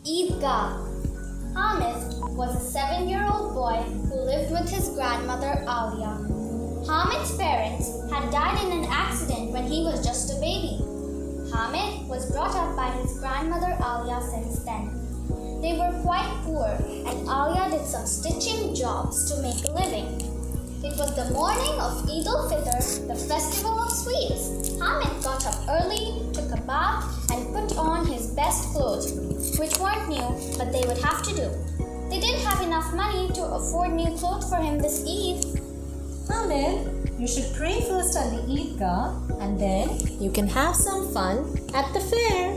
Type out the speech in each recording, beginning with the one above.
Eidgah. Hamid was a 7-year-old boy who lived with his grandmother Alia. Hamid's parents had died in an accident when he was just a baby. Hamid was brought up by his grandmother Alia since then. They were quite poor and Alia did some stitching jobs to make a living. It was the morning of Eid al-Fitr, the festival of sweets. Hamid got up early, took a bath and put on his best clothes, which weren't new but they would have to do. They didn't have enough money to afford new clothes for him this Eid. Hamid, you should pray first at the Eidgah and then you can have some fun at the fair.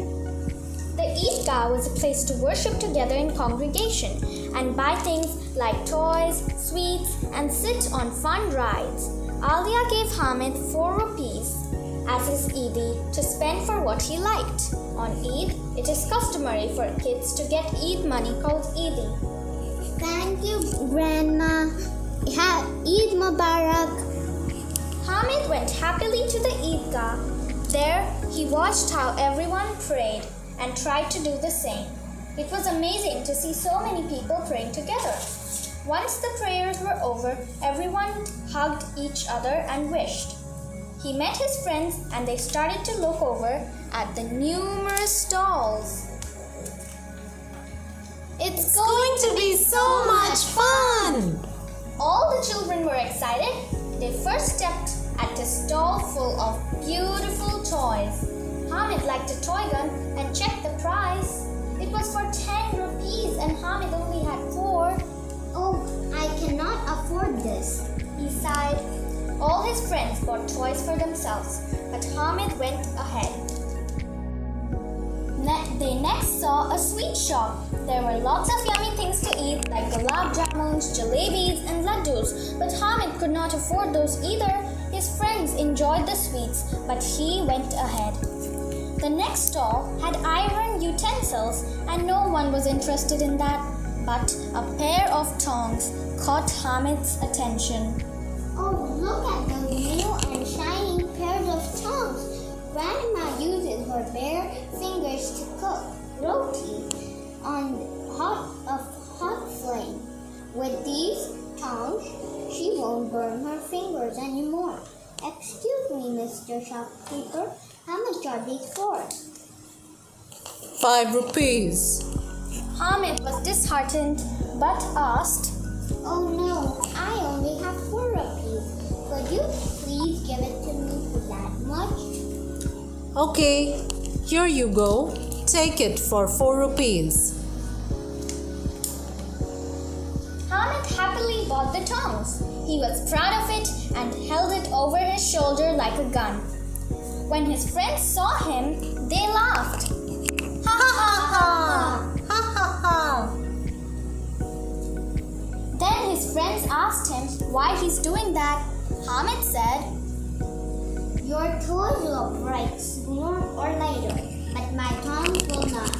The Eidgah was a place to worship together in congregation and buy things like toys, sweets, and sit on fun rides. Alia gave Hamid 4 rupees as his Eidi to spend for what he liked. On Eid, it is customary for kids to get Eid money called Eidi. Thank you, Grandma. Eid Mubarak. Hamid went happily to the Eidgah. There, he watched how everyone prayed and tried to do the same. It was amazing to see so many people praying together. Once the prayers were over, everyone hugged each other and wished. He met his friends and they started to look over at the numerous stalls. It's going to be so much fun! All the children were excited. They first stepped at a stall full of beautiful toys. Hamid liked a toy gun and checked the price. It was for 10 rupees and Hamid only had 4. Oh, I cannot afford this. He sighed. All his friends bought toys for themselves, but Hamid went ahead. They next saw a sweet shop. There were lots of yummy things to eat like gulab jamuns, jalebis and laddus, but Hamid could not afford those either. His friends enjoyed the sweets, but he went ahead. The next stall had iron utensils and no one was interested in that, but a pair of tongs caught Hamid's attention. Oh, look at those new and shining pairs of tongs. Grandma uses her bare fingers to cook roti on hot flame. With these tongs, she won't burn her fingers anymore. Excuse me, Mr. Shopkeeper, how much are these for? 5 rupees. Hamid was disheartened but asked, Oh no, I only have 4 rupees. Could you please give it to me for that much? Okay, here you go. Take it for 4 rupees. Hamid happily bought the tongs. He was proud of it and held it over his shoulder like a gun. When his friends saw him, they laughed. Ha ha ha! Ha ha ha! Then his friends asked him why he's doing that. Hamid said, Your toys will break sooner or later, but my tongs will not.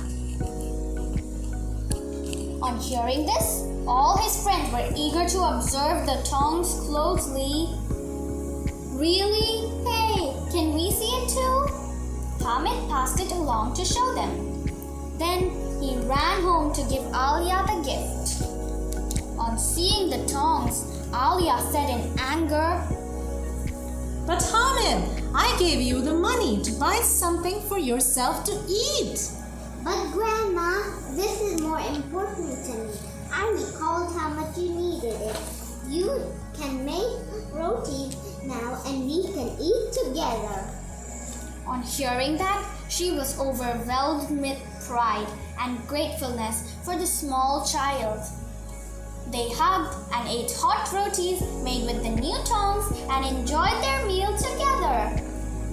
On hearing this, all his friends were eager to observe the tongs closely. Really? Hey, can we see it too? Hamid passed it along to show them. Then he ran home to give Alia the gift. On seeing the tongs, Alia said in anger, But Hamid, I gave you the money to buy something for yourself to eat. But Grandma, this is more important to me. I recalled how much you needed it. You can make roti now and we can eat together. On hearing that, she was overwhelmed with pride and gratefulness for the small child. They hugged and ate hot rotis made with the new tongs and enjoyed their meal together.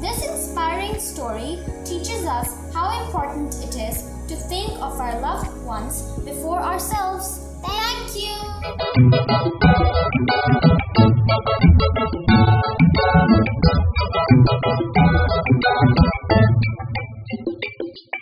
This inspiring story teaches us how important it is to think of our loved ones before ourselves. Thank you!